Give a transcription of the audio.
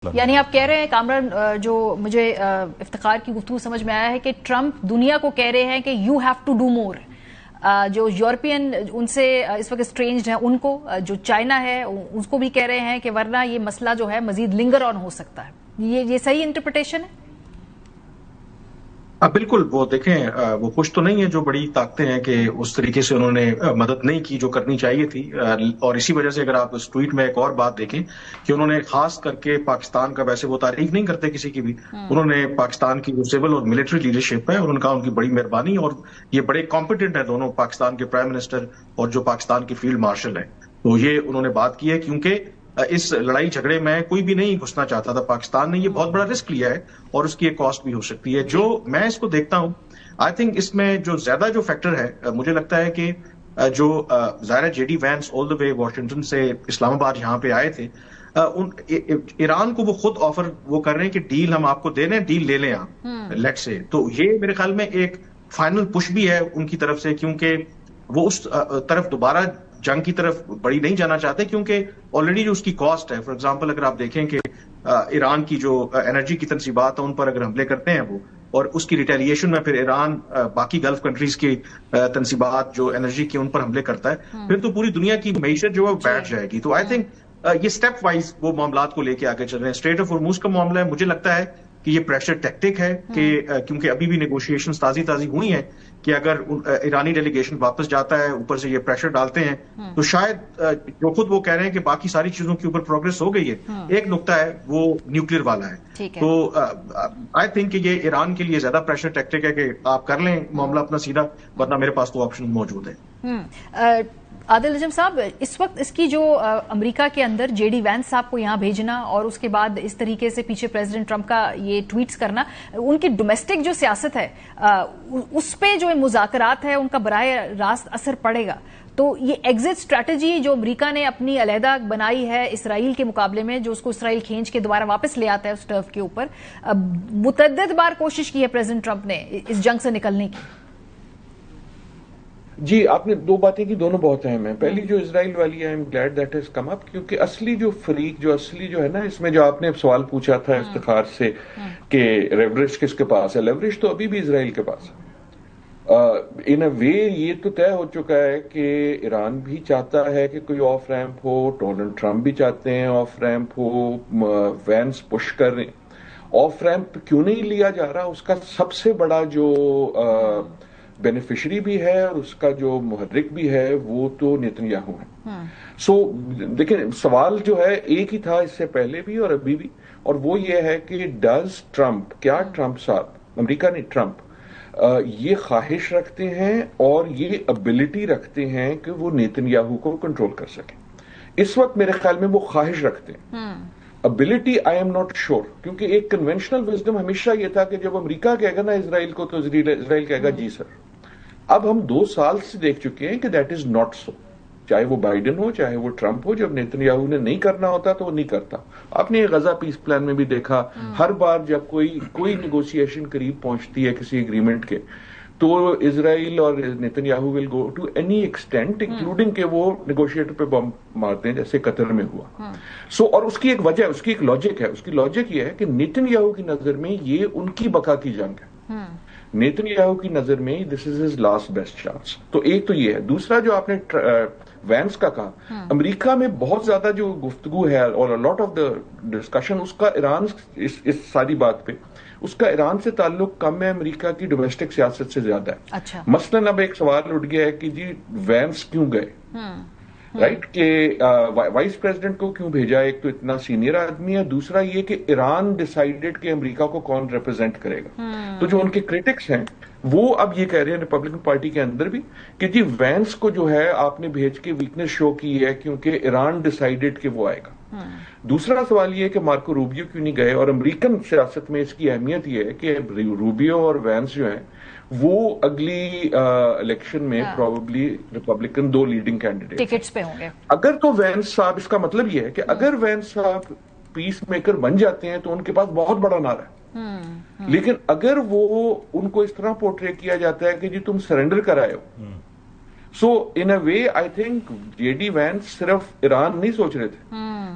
یعنی آپ کہہ رہے ہیں کامران، جو مجھے افتخار کی گفتگو سمجھ میں آیا ہے کہ ٹرمپ دنیا کو کہہ رہے ہیں کہ you have to do more. جو یورپین ان سے اس وقت اسٹرینجڈ ہیں ان کو، جو چائنا ہے اس کو بھی کہہ رہے ہیں کہ ورنہ یہ مسئلہ جو ہے مزید لنگر آن ہو سکتا ہے. یہ صحیح انٹرپریٹیشن ہے؟ بالکل. وہ دیکھیں، وہ خوش تو نہیں ہے جو بڑی طاقتیں ہیں کہ اس طریقے سے انہوں نے مدد نہیں کی جو کرنی چاہیے تھی. اور اسی وجہ سے اگر آپ اس ٹویٹ میں ایک اور بات دیکھیں کہ انہوں نے خاص کر کے پاکستان کا، ویسے وہ تعریف نہیں کرتے کسی کی بھی، انہوں نے پاکستان کی جو سول اور ملٹری لیڈرشپ ہے اور ان کا ان کی بڑی مہربانی، اور یہ بڑے کمپیٹنٹ ہیں دونوں، پاکستان کے پرائم منسٹر اور جو پاکستان کے فیلڈ مارشل ہیں. تو یہ انہوں نے بات کی ہے کیونکہ اس لڑائی جھگڑے میں کوئی بھی نہیں گھسنا چاہتا تھا. پاکستان نے یہ بہت بڑا رسک لیا ہے اور اس کی ایک کاسٹ بھی ہو سکتی ہے. جو میں اس کو دیکھتا ہوں، آئی تھنک اس میں جو زیادہ جو فیکٹر ہے، مجھے لگتا ہے کہ جو ظاہر جے ڈی وینس آل دا وے واشنگٹن سے اسلام آباد یہاں پہ آئے تھے، ایران کو وہ خود آفر وہ کر رہے ہیں کہ ڈیل ہم آپ کو دے رہے ہیں، ڈیل لے لیں آپ لیٹ سے. تو یہ میرے خیال میں ایک فائنل پش بھی ہے ان کی طرف سے، کیونکہ وہ اس طرف دوبارہ جنگ کی طرف بڑی نہیں جانا چاہتے، کیونکہ آلریڈی جو اس کی کاسٹ ہے، فار ایگزامپل اگر آپ دیکھیں کہ ایران کی جو انرجی کی تنصیبات ہیں ان پر اگر حملے کرتے ہیں وہ، اور اس کی ریٹیلیشن میں پھر ایران باقی گلف کنٹریز کی تنصیبات جو انرجی کی ان پر حملے کرتا ہے، پھر تو پوری دنیا کی معیشت جو ہے بیٹھ جائے گی. تو آئی تھنک یہ اسٹیپ وائز وہ معاملات کو لے کے آگے چل رہے ہیں. اسٹریٹ آف ہرموز کا معاملہ ہے، مجھے لگتا ہے کہ یہ پریشر ٹیکٹک ہے کہ کیونکہ ابھی بھی نیگوشیشن تازی ہوئی ہیں کہ اگر ایرانی ڈیلیگیشن واپس جاتا ہے، اوپر سے یہ پریشر ڈالتے ہیں، تو شاید جو خود وہ کہہ رہے ہیں کہ باقی ساری چیزوں کے اوپر پروگرس ہو گئی ہے، ایک نقطہ ہے وہ نیوکلیر والا ہے. تو آئی تھنک کہ یہ ایران کے لیے زیادہ پریشر ٹیکٹک ہے کہ آپ کر لیں معاملہ اپنا سیدھا، ورنہ میرے پاس تو آپشن موجود ہے. عادل نجم صاحب، اس وقت اس کی جو امریکہ کے اندر جے ڈی وینس صاحب کو یہاں بھیجنا اور اس کے بعد اس طریقے سے پیچھے پریزیڈنٹ ٹرمپ کا یہ ٹویٹس کرنا، ان کی ڈومیسٹک جو سیاست ہے اس پہ جو مذاکرات ہے ان کا براہ راست اثر پڑے گا. تو یہ ایگزٹ اسٹریٹجی جو امریکہ نے اپنی علیحدہ بنائی ہے اسرائیل کے مقابلے میں، جو اس کو اسرائیل کھینچ کے دوبارہ واپس لے آتا ہے اس ٹرف کے اوپر، متعدد بار کوشش کی ہے پریزیڈنٹ ٹرمپ نے اس جنگ سے نکلنے کی. جی، آپ نے دو باتیں کی، دونوں بہت اہم ہیں. پہلی جو اسرائیل والی ہے، I am glad that has come up, کیونکہ اصلی جو فریق، جو اصلی جو ہے نا، اس میں جو آپ نے سوال پوچھا تھا افتخار سے کہ لیوریج کس کے پاس ہے، لیوریج تو ابھی بھی اسرائیل کے پاس ہے. ان اے وے یہ تو طے ہو چکا ہے کہ ایران بھی چاہتا ہے کہ کوئی آف ریمپ ہو، ڈونلڈ ٹرمپ بھی چاہتے ہیں آف ریمپ ہو، وینس پش کر رہے ہیں. آف ریمپ کیوں نہیں لیا جا رہا، اس کا سب سے بڑا جو بینیفیشری بھی ہے اور اس کا جو محرک بھی ہے وہ تو نیتن یاہو ہے. سو دیکھیں، سوال جو ہے ایک ہی تھا اس سے پہلے بھی اور ابھی بھی، اور وہ یہ ہے کہ ڈز ٹرمپ، کیا ٹرمپ صاحب، امریکہ نہیں ٹرمپ، یہ خواہش رکھتے ہیں اور یہ ابیلٹی رکھتے ہیں کہ وہ نیتن یاہو کو کنٹرول کر سکیں. اس وقت میرے خیال میں وہ خواہش رکھتے ہیں. Ability I am not sure, کیونکہ ایک کنونشنل وزڈم ہمیشہ یہ تھا کہ جب امریکہ کہے گا نا اسرائیل کو، تو اسرائیل کہے گا جی سر. اب ہم 2 سال سے دیکھ چکے ہیں کہ دیٹ از ناٹ سو. چاہے وہ بائیڈن ہو، چاہے وہ ٹرمپ ہو، جب نیتن یاہو نے نہیں کرنا ہوتا تو وہ نہیں کرتا. آپ نے غزہ پیس پلان میں بھی دیکھا، ہر بار جب کوئی نیگوسیشن قریب پہنچتی ہے کسی اگریمنٹ کے، تو اسرائیل اور Netanyahu will go to any extent, including کہ وہ نیگوشیٹر پہ بم مارتے ہیں جیسے قطر میں ہوا. سو اور اس کی ایک وجہ، اس کی ایک لاجک ہے. اس کی لاجک یہ ہے کہ نیتن یاہو کی نظر میں یہ ان کی بقا کی جنگ ہے. نیتن یاہو کی نظر میں this is his last best chance. تو ایک تو یہ ہے. دوسرا جو آپ نے وینس کا کہا، امریکہ میں بہت زیادہ جو گفتگو ہے اور لاٹ آف دا ڈسکشن، اس کا ایران، اس ساری بات پہ اس کا ایران سے تعلق کم ہے، امریکہ کی ڈومیسٹک سیاست سے زیادہ ہے. مثلاً اب ایک سوال اٹھ گیا ہے کہ جی وینس کیوں گئے، رائٹ، کہ وائس پریزیڈنٹ کو کیوں بھیجا. ایک تو اتنا سینئر آدمی ہے، دوسرا یہ کہ ایران ڈیسائیڈڈ کہ امریکہ کو کون ریپرزینٹ کرے گا. تو جو ان کے کرٹکس ہیں وہ اب یہ کہہ رہے ہیں ریپبلکن پارٹی کے اندر بھی کہ جی وینس کو جو ہے آپ نے بھیج کے ویکنس شو کی ہے، کیونکہ ایران ڈیسائیڈڈ کہ وہ آئے گا. دوسرا سوال یہ ہے کہ مارکو روبیو کیوں نہیں گئے. اور امریکن سیاست میں اس کی اہمیت یہ ہے کہ روبیو اور وینس جو ہیں وہ اگلی الیکشن میں probably Republican 2 leading candidate tickets پہ ہوں گے. اگر تو وینس صاحب، اس کا مطلب یہ ہے کہ اگر وینس صاحب پیس میکر بن جاتے ہیں تو ان کے پاس بہت بڑا نعرہ ہے. لیکن اگر وہ ان کو اس طرح پورٹری کیا جاتا ہے کہ جی تم سرنڈر کرائے ہو، so in a way I think J D Vance صرف ایران نہیں سوچ رہے تھے،